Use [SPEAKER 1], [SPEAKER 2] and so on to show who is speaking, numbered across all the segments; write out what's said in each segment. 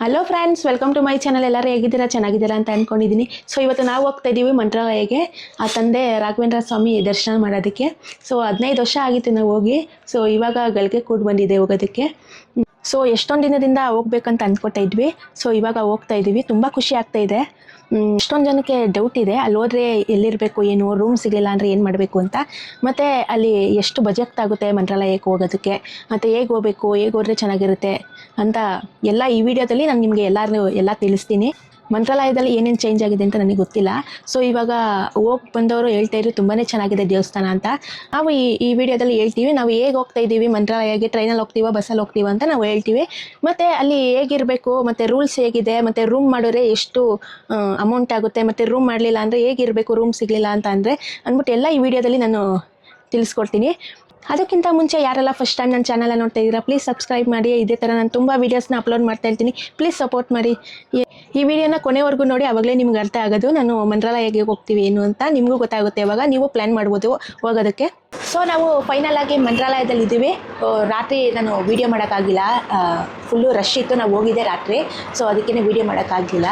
[SPEAKER 1] Hello friends, welcome to my channel. ಎಲ್ಲರೂ ಹೇಗಿದ್ದೀರಾ? ಚೆನ್ನಾಗಿದ್ದೀರಾ ಅಂತ ಅಂದ್ಕೊಂಡಿದ್ದೀನಿ. ಸೊ ಇವತ್ತು ನಾವು ಹೋಗ್ತಾ ಇದ್ದೀವಿ ಮಂತ್ರಾಲಯಕ್ಕೆ, ಆ ತಂದೆ ರಾಘವೇಂದ್ರ ಸ್ವಾಮಿ ದರ್ಶನ ಮಾಡೋದಕ್ಕೆ. ಸೊ 15 ವರ್ಷ ಆಗಿತ್ತು ನಾವು ಹೋಗಿ. ಸೊ ಇವಾಗ ಗಳಿಗೆ ಕೂಡ್ ಬಂದಿದೆ ಹೋಗೋದಕ್ಕೆ. ಸೊ ಎಷ್ಟೊಂದು ದಿನದಿಂದ ಹೋಗ್ಬೇಕಂತ ಅಂದ್ಕೊತಾ ಇದ್ವಿ. ಸೊ ಇವಾಗ ಹೋಗ್ತಾ ಇದ್ದೀವಿ. ತುಂಬ ಖುಷಿ ಆಗ್ತಾ ಇದೆ. ಎಷ್ಟೊಂದು ಜನಕ್ಕೆ ಡೌಟ್ ಇದೆ, ಅಲ್ಲಿ ಹೋದ್ರೆ ಎಲ್ಲಿರಬೇಕು, ಏನು ರೂಮ್ ಸಿಗಲಿಲ್ಲ ಅಂದರೆ ಏನು ಮಾಡಬೇಕು ಅಂತ. ಮತ್ತು ಅಲ್ಲಿ ಎಷ್ಟು ಬಜೆಟ್ ಆಗುತ್ತೆ ಮಂತ್ರಾಲಯಕ್ಕೆ ಹೋಗೋದಕ್ಕೆ, ಮತ್ತು ಹೇಗೆ ಹೋಗ್ಬೇಕು, ಹೇಗೆ ಹೋದ್ರೆ ಚೆನ್ನಾಗಿರುತ್ತೆ ಅಂತ ಎಲ್ಲ ಈ ವಿಡಿಯೋದಲ್ಲಿ ನಾನು ನಿಮಗೆ ಎಲ್ಲ ತಿಳಿಸ್ತೀನಿ. ಮಂತ್ರಾಲಯದಲ್ಲಿ ಏನೇನು ಚೇಂಜ್ ಆಗಿದೆ ಅಂತ ನನಗೆ ಗೊತ್ತಿಲ್ಲ. ಸೊ ಇವಾಗ ಹೋಗಿ ಬಂದವರು ಹೇಳ್ತಾ ಇದ್ರು ತುಂಬಾ ಚೆನ್ನಾಗಿದೆ ದೇವಸ್ಥಾನ ಅಂತ. ನಾವು ಈ ವಿಡಿಯೋದಲ್ಲಿ ಹೇಳ್ತೀವಿ ನಾವು ಹೇಗೆ ಹೋಗ್ತಾ ಇದ್ದೀವಿ ಮಂತ್ರಾಲಯಕ್ಕೆ, ಟ್ರೈನಲ್ಲಿ ಹೋಗ್ತೀವ, ಬಸ್ಸಲ್ಲಿ ಹೋಗ್ತೀವ ಅಂತ ನಾವು ಹೇಳ್ತೀವಿ. ಮತ್ತು ಅಲ್ಲಿ ಹೇಗಿರಬೇಕು, ಮತ್ತು ರೂಲ್ಸ್ ಹೇಗಿದೆ, ಮತ್ತು ರೂಮ್ ಮಾಡಿದ್ರೆ ಎಷ್ಟು ಅಮೌಂಟ್ ಆಗುತ್ತೆ, ಮತ್ತು ರೂಮ್ ಮಾಡಲಿಲ್ಲ ಅಂದರೆ ಹೇಗಿರಬೇಕು, ರೂಮ್ ಸಿಗಲಿಲ್ಲ ಅಂತ ಅಂದರೆ ಅಂದ್ಬಿಟ್ಟು ಎಲ್ಲ ಈ ವಿಡಿಯೋದಲ್ಲಿ ನಾನು ತಿಳಿಸ್ಕೊಡ್ತೀನಿ. ಅದಕ್ಕಿಂತ ಮುಂಚೆ ಯಾರೆಲ್ಲ ಫಸ್ಟ್ ಟೈಮ್ ನನ್ನ ಚಾನಲ್ ನೋಡ್ತಾ ಇದ್ದೀರಾ, ಪ್ಲೀಸ್ ಸಬ್ಸ್ಕ್ರೈಬ್ ಮಾಡಿ. ಇದೇ ಥರ ನಾನು ತುಂಬ ವೀಡಿಯೋಸ್ನ ಅಪ್ಲೋಡ್ ಮಾಡ್ತಾ ಇರ್ತೀನಿ, ಪ್ಲೀಸ್ ಸಪೋರ್ಟ್ ಮಾಡಿ. ಈ ವಿಡಿಯೋನ ಕೊನೆವರೆಗೂ ನೋಡಿ, ಆವಾಗಲೇ ನಿಮ್ಗೆ ಅರ್ಥ ಆಗೋದು ನಾನು ಮಂತ್ರಾಲಯಕ್ಕೆ ಹೋಗ್ತೀವಿ ಏನು ಅಂತ. ನಿಮಗೂ ಗೊತ್ತಾಗುತ್ತೆ, ಇವಾಗ ನೀವು ಪ್ಲ್ಯಾನ್ ಮಾಡ್ಬೋದು ಹೋಗೋದಕ್ಕೆ. ಸೊ ನಾವು ಫೈನಲ್ ಆಗಿ ಮಂತ್ರಾಲಯದಲ್ಲಿ ಇದ್ದೀವಿ. ರಾತ್ರಿ ನಾನು ವೀಡಿಯೋ ಮಾಡೋಕ್ಕಾಗಿಲ್ಲ, ಫುಲ್ಲು ರಶ್ ಇತ್ತು. ನಾವು ಹೋಗಿದ್ದೆ ರಾತ್ರಿ, ಸೊ ಅದಕ್ಕೇ ವೀಡಿಯೋ ಮಾಡೋಕ್ಕಾಗಲಿಲ್ಲ.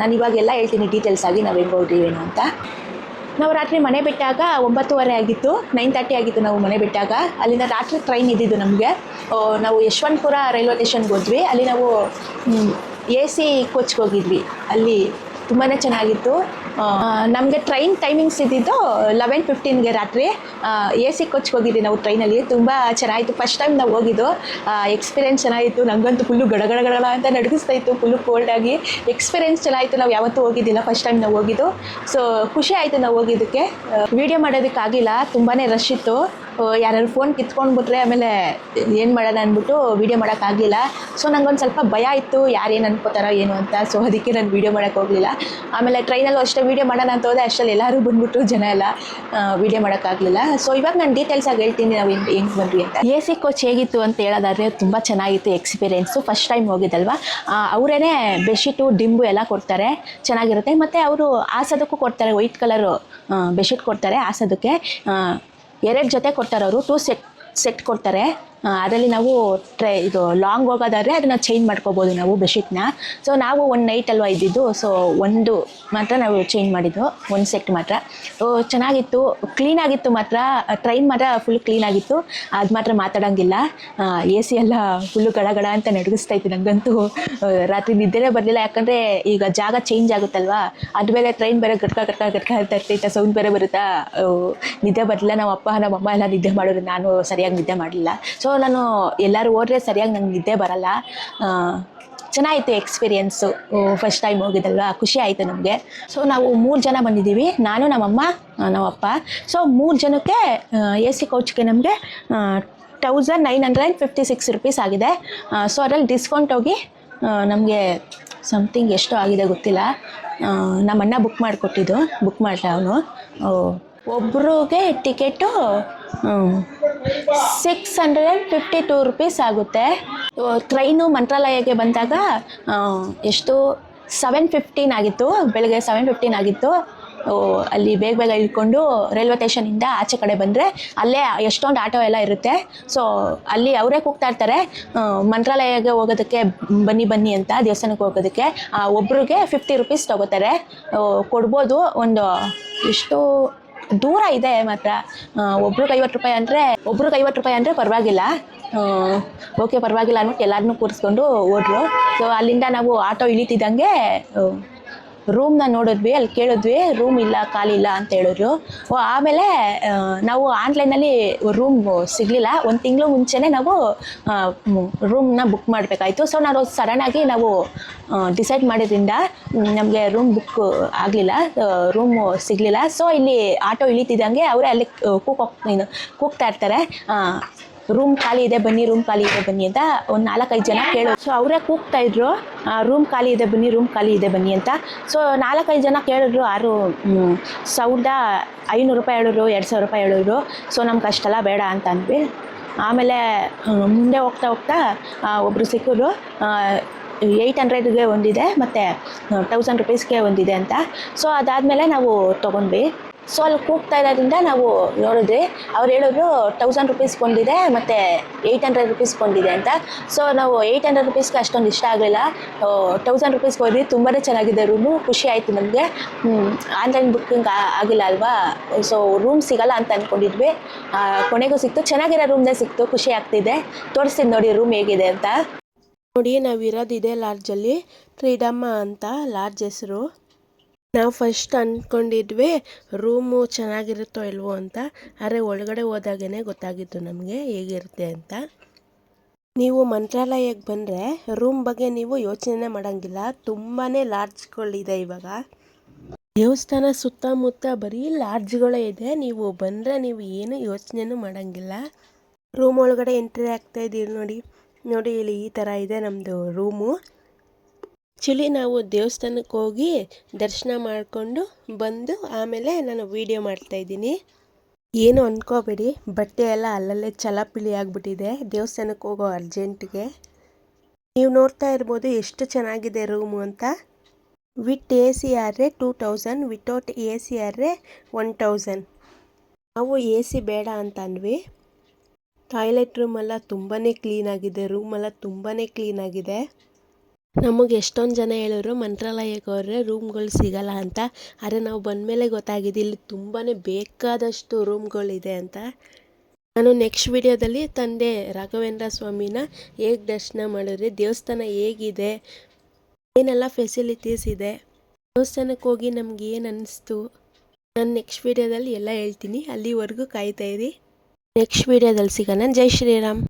[SPEAKER 1] ನಾನು ಇವಾಗೆಲ್ಲ ಹೇಳ್ತೀನಿ ಡೀಟೇಲ್ಸ್ ಆಗಿ ನಾವು ಹೆಂಗೆ ಹೋಗ್ತೀವೇನು ಅಂತ. ನಾವು ರಾತ್ರಿ ಮನೆ ಬಿಟ್ಟಾಗ 9:30 ಆಗಿತ್ತು, 9:30 ಆಗಿತ್ತು ನಾವು ಮನೆ ಬಿಟ್ಟಾಗ. ಅಲ್ಲಿಂದ ರಾತ್ರಿ ಟ್ರೈನ್ ಇದ್ದಿದ್ದು ನಮಗೆ. ನಾವು ಯಶವಂತಪುರ ರೈಲ್ವೆ ಸ್ಟೇಷನ್ಗೆ ಹೋದ್ವಿ. ಅಲ್ಲಿ ನಾವು AC ಕೋಚ್ಗೆ ಹೋಗಿದ್ವಿ. ಅಲ್ಲಿ ತುಂಬಾ ಚೆನ್ನಾಗಿತ್ತು. ನಮಗೆ ಟ್ರೈನ್ ಟೈಮಿಂಗ್ಸ್ ಇದ್ದಿದ್ದು 11:15ಗೆ ರಾತ್ರಿ. AC ಕೋಚ್ಗೆ ಹೋಗಿದ್ವಿ ನಾವು ಟ್ರೈನಲ್ಲಿ. ತುಂಬ ಚೆನ್ನಾಗಿತ್ತು. ಫಸ್ಟ್ ಟೈಮ್ ನಾವು ಹೋಗಿದ್ದು. ಎಕ್ಸ್ಪೀರಿಯೆನ್ಸ್ ಚೆನ್ನಾಗಿತ್ತು. ನನಗಂತೂ ಫುಲ್ಲು ಗಡಗಡಗಡ ಅಂತ ನಡುಗಿಸ್ತಾ ಇತ್ತು, ಫುಲ್ಲು ಕೋಲ್ಡಾಗಿ. ಎಕ್ಸ್ಪೀರಿಯೆನ್ಸ್ ಚೆನ್ನಾಗಿತ್ತು. ನಾವು ಯಾವತ್ತೂ ಹೋಗಿದ್ದಿಲ್ಲ, ಫಸ್ಟ್ ಟೈಮ್ ನಾವು ಹೋಗಿದ್ದು. ಸೊ ಖುಷಿ ಆಯಿತು ನಾವು ಹೋಗಿದ್ದಕ್ಕೆ. ವೀಡಿಯೋ ಮಾಡೋದಕ್ಕಾಗಿಲ್ಲ, ತುಂಬಾ ರಶ್ ಇತ್ತು. ಯಾರು ಫೋನ್ ಕಿತ್ಕೊಂಡ್ಬಿಟ್ರೆ ಆಮೇಲೆ ಏನು ಮಾಡೋಣ ಅಂದ್ಬಿಟ್ಟು ವೀಡಿಯೋ ಮಾಡೋಕ್ಕಾಗಲಿಲ್ಲ. ಸೊ ನಂಗೊಂದು ಸ್ವಲ್ಪ ಭಯ ಇತ್ತು, ಯಾರೇನು ಅನ್ಕೋತಾರೋ ಏನು ಅಂತ. ಸೊ ಅದಕ್ಕೆ ನಾನು ವೀಡಿಯೋ ಮಾಡೋಕ್ಕೆ ಹೋಗಲಿಲ್ಲ. ಆಮೇಲೆ ಟ್ರೈನಲ್ಲೂ ಅಷ್ಟೇ ವೀಡಿಯೋ ಮಾಡೋಣ ಅಂತ ಹೋದೆ, ಅಷ್ಟರಲ್ಲಿ ಎಲ್ಲರೂ ಬಂದ್ಬಿಟ್ಟು ಜನ ಎಲ್ಲ ವೀಡಿಯೋ ಮಾಡೋಕ್ಕಾಗಲಿಲ್ಲ. ಸೊ ಇವಾಗ ನಾನು ಡೀಟೇಲ್ಸಾಗಿ ಹೇಳ್ತೀನಿ ನಾವು ಹೆಂಗೆ ಬಂದ್ವಿ ಅಂತ. AC ಕೋಚ್ ಹೇಗಿತ್ತು ಅಂತ ಹೇಳೋದಾದರೆ ತುಂಬ ಚೆನ್ನಾಗಿತ್ತು ಎಕ್ಸ್ಪೀರಿಯೆನ್ಸು. First time ಹೋಗಿದ್ದಲ್ವ. ಅವರೇ ಬೆಡ್ಶೀಟು, ದಿಂಬು ಎಲ್ಲ ಕೊಡ್ತಾರೆ, ಚೆನ್ನಾಗಿರುತ್ತೆ. ಮತ್ತು ಅವರು ಹಾಸೋದಕ್ಕೂ ಕೊಡ್ತಾರೆ, ವೈಟ್ ಕಲರು ಬೆಡ್ಶೀಟ್ ಕೊಡ್ತಾರೆ ಹಾಸೋದಕ್ಕೆ. 2 ಜೊತೆ ಕೊಡ್ತಾರೆ ಅವರು, 2 ಸೆಟ್ ಕೊಡ್ತಾರೆ. ಅದರಲ್ಲಿ ನಾವು ಇದು ಲಾಂಗ್ ಹೋಗೋದಾದರೆ ಅದನ್ನು ಚೇಂಜ್ ಮಾಡ್ಕೋಬೋದು ನಾವು ಬೆಡ್ಶೀಟ್ನ. ಸೊ ನಾವು 1 ನೈಟ್ ಅಲ್ವಾ ಇದ್ದಿದ್ದು, ಸೊ ಒಂದು ಮಾತ್ರ ನಾವು ಚೇಂಜ್ ಮಾಡಿದ್ದು, 1 ಸೆಟ್ ಮಾತ್ರ. ಚೆನ್ನಾಗಿತ್ತು, ಕ್ಲೀನಾಗಿತ್ತು ಮಾತ್ರ. ಟ್ರೈನ್ ಮಾತ್ರ ಫುಲ್ ಕ್ಲೀನಾಗಿತ್ತು, ಅದು ಮಾತ್ರ ಮಾತಾಡೋಂಗಿಲ್ಲ. AC ಎಲ್ಲ ಫುಲ್ಲು ಗಡ ಅಂತ ನಡುಗಿಸ್ತಾ ಇತ್ತು. ನನಗಂತೂ ರಾತ್ರಿ ನಿದ್ದೆನೇ ಬರಲಿಲ್ಲ, ಯಾಕಂದರೆ ಈಗ ಜಾಗ ಚೇಂಜ್ ಆಗುತ್ತಲ್ವಾ. ಅದು ಬೇರೆ ಟ್ರೈನ್ ಬೇರೆ ಗಟ್ಕ ಅಂತ ಇರ್ತೈತೆ, ಸೌಂಡ್ ಬೇರೆ ಬರುತ್ತಾ. ನಿದ್ದೆ ಬರಲಿಲ್ಲ. ನಮ್ಮ ಅಪ್ಪ ನಮ್ಮ ಅಮ್ಮ ಎಲ್ಲ ನಿದ್ದೆ ಮಾಡೋರು, ನಾನು ಸರಿಯಾಗಿ ನಿದ್ದೆ ಮಾಡಲಿಲ್ಲ. ಸೊ ನಾನು ಎಲ್ಲರೂ ಹೋದ್ರೆ ಸರಿಯಾಗಿ ನನಗೆ ನಿದ್ದೆ ಬರಲ್ಲ. ಚೆನ್ನಾಗಿತ್ತು ಎಕ್ಸ್ಪೀರಿಯೆನ್ಸು. ಫಸ್ಟ್ ಟೈಮ್ ಹೋಗಿದ್ದಲ್ವ, ಖುಷಿ ಆಯಿತು ನಮಗೆ. ಸೊ ನಾವು 3 ಜನ ಬಂದಿದ್ದೀವಿ, ನಾನು, ನಮ್ಮಮ್ಮ, ನಮ್ಮಪ್ಪ. ಸೊ 3 ಜನಕ್ಕೆ AC ಕೋಚ್ಗೆ ನಮಗೆ 1956 ರುಪೀಸ್ ಆಗಿದೆ. ಸೊ ಅದರಲ್ಲಿ ಡಿಸ್ಕೌಂಟ್ ಹೋಗಿ ನಮಗೆ ಸಮಥಿಂಗ್ ಎಷ್ಟು ಆಗಿದೆ ಗೊತ್ತಿಲ್ಲ. ನಮ್ಮಣ್ಣ ಬುಕ್ ಮಾಡ್ದ ಅವನು. ಒಬ್ರಿಗೆ ಟಿಕೆಟು 652 ರುಪೀಸ್ ಆಗುತ್ತೆ. ಟ್ರೈನು ಮಂತ್ರಾಲಯಕ್ಕೆ ಬಂದಾಗ ಎಷ್ಟು 7:15 ಆಗಿತ್ತು, ಬೆಳಗ್ಗೆ 7:15 ಆಗಿತ್ತು. ಅಲ್ಲಿ ಬೇಗ ಇಳ್ಕೊಂಡು ರೈಲ್ವೆ ಸ್ಟೇಷನಿಂದ ಆಚೆ ಕಡೆ ಬಂದರೆ ಅಲ್ಲೇ ಎಷ್ಟೊಂದು ಆಟೋ ಎಲ್ಲ ಇರುತ್ತೆ. ಸೊ ಅಲ್ಲಿ ಅವರೇ ಕೂಗ್ತಾ ಇರ್ತಾರೆ, ಮಂತ್ರಾಲಯಕ್ಕೆ ಹೋಗೋದಕ್ಕೆ ಬನ್ನಿ ಅಂತ, ದೇವಸ್ಥಾನಕ್ಕೆ ಹೋಗೋದಕ್ಕೆ. ಒಬ್ರಿಗೆ 50 ರುಪೀಸ್ ತೊಗೋತಾರೆ. ಕೊಡ್ಬೋದು. ಒಂದು ಎಷ್ಟು ದೂರ ಇದೆ ಮಾತ್ರ. ಒಬ್ರಿಗೆ 50 ರೂಪಾಯಿ ಅಂದರೆ ಪರವಾಗಿಲ್ಲ. ಓಕೆ ಪರವಾಗಿಲ್ಲ ಅಂದ್ಬಿಟ್ಟು ಎಲ್ಲರನ್ನೂ ಕೂರಿಸ್ಕೊಂಡು ಹೋದ್ರು. ಸೊ ಅಲ್ಲಿಂದ ನಾವು ಆಟೋ ಇಳಿತಿದ್ದಂಗೆ ರೂಮ್ನ ನೋಡಿದ್ವಿ, ಅಲ್ಲಿ ಕೇಳಿದ್ವಿ, ರೂಮ್ ಇಲ್ಲ, ಖಾಲಿ ಇಲ್ಲ ಅಂತ ಹೇಳಿದ್ರು. ಆಮೇಲೆ ನಾವು ಆನ್ಲೈನಲ್ಲಿ ರೂಮ್ ಸಿಗಲಿಲ್ಲ. 1 ತಿಂಗಳು ಮುಂಚೆನೇ ನಾವು ರೂಮ್ನ ಬುಕ್ ಮಾಡಬೇಕಾಯ್ತು. ಸೊ ನಾವು ಸಡನ್ನಾಗಿ ನಾವು ಡಿಸೈಡ್ ಮಾಡಿದ್ರಿಂದ ನಮಗೆ ರೂಮ್ ಬುಕ್ ಆಗಲಿಲ್ಲ, ರೂಮು ಸಿಗಲಿಲ್ಲ. ಸೊ ಇಲ್ಲಿ ಆಟೋ ಇಳಿತಿದ್ದಂಗೆ ಅವರೇ ಅಲ್ಲಿ ಕೂಗ್ತಾ ಇರ್ತಾರೆ, ರೂಮ್ ಖಾಲಿ ಇದೆ ಬನ್ನಿ ಅಂತ. ಒಂದು 4-5 ಜನ ಕೇಳೋದು. ಸೊ ಅವರೇ ಕೂಗ್ತಾ ಇದ್ರು, ರೂಮ್ ಖಾಲಿ ಇದೆ ಬನ್ನಿ ಅಂತ. ಸೊ 4-5 ಜನ ಕೇಳಿದ್ರು. 1,500 ರೂಪಾಯಿ ಹೇಳಿದ್ರು, 2,000 ರೂಪಾಯಿ ಹೇಳಿದ್ರು. ಸೊ ನಮ್ಗೆ ಅಷ್ಟೆಲ್ಲ ಬೇಡ ಅಂತ ಅಂದ್ವಿ. ಆಮೇಲೆ ಮುಂದೆ ಹೋಗ್ತಾ ಒಬ್ಬರು ಸಿಕ್ಕಿದ್ರು. 800ಗೆ ಒಂದಿದೆ, ಮತ್ತು 1000 ರುಪೀಸ್ಗೆ ಒಂದಿದೆ ಅಂತ. ಸೊ ಅದಾದಮೇಲೆ ನಾವು ತೊಗೊಂಡ್ವಿ. ಸೊ ಅಲ್ಲಿ ಕೂಗ್ತಾ ಇರೋದ್ರಿಂದ ನಾವು ನೋಡಿದ್ರಿ. ಅವ್ರು ಹೇಳಿದ್ರು 1000 ರುಪೀಸ್ಗೆ ಒಂದಿದೆ ಮತ್ತು 800 ರುಪೀಸ್ಗೆ ಒಂದಿದೆ ಅಂತ. ಸೊ ನಾವು 800 ರುಪೀಸ್ಗೆ ಅಷ್ಟೊಂದು ಇಷ್ಟ ಆಗಲಿಲ್ಲ. 1000 ರುಪೀಸ್ಗೆ ಹೋದ್ವಿ. ತುಂಬಾ ಚೆನ್ನಾಗಿದೆ ರೂಮು, ಖುಷಿ ಆಯಿತು ನಮಗೆ. ಆನ್ಲೈನ್ ಬುಕ್ಕಿಂಗ್ ಆಗಿಲ್ಲ ಅಲ್ವಾ, ಸೊ ರೂಮ್ ಸಿಗಲ್ಲ ಅಂತ ಅಂದ್ಕೊಂಡಿದ್ವಿ. ಕೊನೆಗೂ ಸಿಕ್ತು, ಚೆನ್ನಾಗಿರೋ ರೂಮ್ನೇ ಸಿಕ್ತು, ಖುಷಿ ಆಗ್ತಿದೆ. ತೋರಿಸ್ತೀನಿ ನೋಡಿ ರೂಮ್ ಹೇಗಿದೆ ಅಂತ. ನೋಡಿ, ನಾವಿರೋದಿದೆ ಲಾಡ್ಜಲ್ಲಿ, ಫ್ರೀಡಮ್ ಅಂತ ಲಾಡ್ಜ್ ಹೆಸರು. ನಾವು ಫಸ್ಟ್ ಅಂದ್ಕೊಂಡಿದ್ವಿ ರೂಮು ಚೆನ್ನಾಗಿರುತ್ತೋ ಇಲ್ವೋ ಅಂತ, ಆದರೆ ಒಳಗಡೆ ಹೋದಾಗೇ ಗೊತ್ತಾಗಿತ್ತು ನಮಗೆ ಹೇಗಿರುತ್ತೆ ಅಂತ. ನೀವು ಮಂತ್ರಾಲಯಕ್ಕೆ ಬಂದರೆ ರೂಮ್ ಬಗ್ಗೆ ನೀವು ಯೋಚನೆ ಮಾಡೋಂಗಿಲ್ಲ, ತುಂಬಾ ಲಾಡ್ಜ್ಗಳಿದೆ ಇವಾಗ. ದೇವಸ್ಥಾನ ಸುತ್ತಮುತ್ತ ಬರೀ ಲಾಡ್ಜ್ಗಳೇ ಇದೆ. ನೀವು ಬಂದರೆ ನೀವು ಏನು ಯೋಚನೆನೂ ಮಾಡೋಂಗಿಲ್ಲ. ರೂಮ್ ಒಳಗಡೆ ಎಂಟ್ರಿ ಆಗ್ತಾ ಇದ್ದೀವಿ ನೋಡಿ. ನೋಡಿ ಇಲ್ಲಿ ಈ ಥರ ಇದೆ ನಮ್ಮದು ರೂಮು. ಆ್ಯಕ್ಚುಲಿ ನಾವು ದೇವಸ್ಥಾನಕ್ಕೆ ಹೋಗಿ ದರ್ಶನ ಮಾಡಿಕೊಂಡು ಬಂದು ಆಮೇಲೆ ನಾನು ವೀಡಿಯೋ ಮಾಡ್ತಾಯಿದ್ದೀನಿ. ಏನು ಅಂದ್ಕೋಬೇಡಿ, ಬಟ್ಟೆ ಎಲ್ಲ ಅಲ್ಲಲ್ಲೇ ಚಲಾಪಿಲಿ ಆಗಿಬಿಟ್ಟಿದೆ ದೇವಸ್ಥಾನಕ್ಕೆ ಹೋಗೋ ಅರ್ಜೆಂಟ್ಗೆ. ನೀವು ನೋಡ್ತಾ ಇರ್ಬೋದು ಎಷ್ಟು ಚೆನ್ನಾಗಿದೆ ರೂಮು ಅಂತ. ವಿತ್ ಎ ಸಿ ಆದರೆ 2000, ವಿತೌಟ್ ಎ ಸಿ ಆದರೆ 1000. ನಾವು ಎ ಸಿ ಬೇಡ ಅಂತ ಅಂದ್ವಿ. ಟಾಯ್ಲೆಟ್ ರೂಮೆಲ್ಲ ತುಂಬಾ ಕ್ಲೀನಾಗಿದೆ, ರೂಮೆಲ್ಲ ತುಂಬಾ ಕ್ಲೀನಾಗಿದೆ. ನಮಗೆ ಎಷ್ಟೊಂದು ಜನ ಹೇಳಿದ್ರು ಮಂತ್ರಾಲಯಕ್ಕೆ ಹೋದರೆ ರೂಮ್ಗಳು ಸಿಗಲ್ಲ ಅಂತ, ಆದರೆ ನಾವು ಬಂದಮೇಲೆ ಗೊತ್ತಾಗಿದೆ ಇಲ್ಲಿ ತುಂಬಾ ಬೇಕಾದಷ್ಟು ರೂಮ್ಗಳಿದೆ ಅಂತ. ನಾನು ನೆಕ್ಸ್ಟ್ ವಿಡಿಯೋದಲ್ಲಿ ತಂದೆ ರಾಘವೇಂದ್ರ ಸ್ವಾಮಿನ ಹೇಗೆ ದರ್ಶನ ಮಾಡಿದ್ರಿ, ದೇವಸ್ಥಾನ ಹೇಗಿದೆ, ಏನೆಲ್ಲ ಫೆಸಿಲಿಟೀಸ್ ಇದೆ, ದೇವಸ್ಥಾನಕ್ಕೆ ಹೋಗಿ ನಮ್ಗೆ ಏನು ಅನ್ನಿಸ್ತು, ನಾನು ನೆಕ್ಸ್ಟ್ ವಿಡಿಯೋದಲ್ಲಿ ಎಲ್ಲ ಹೇಳ್ತೀನಿ. ಅಲ್ಲಿವರೆಗೂ ಕಾಯ್ತಾ ಇರಿ. ನೆಕ್ಸ್ಟ್ ವಿಡಿಯೋದಲ್ಲಿ ಸಿಗೋಣ. ಜೈ ಶ್ರೀರಾಮ್.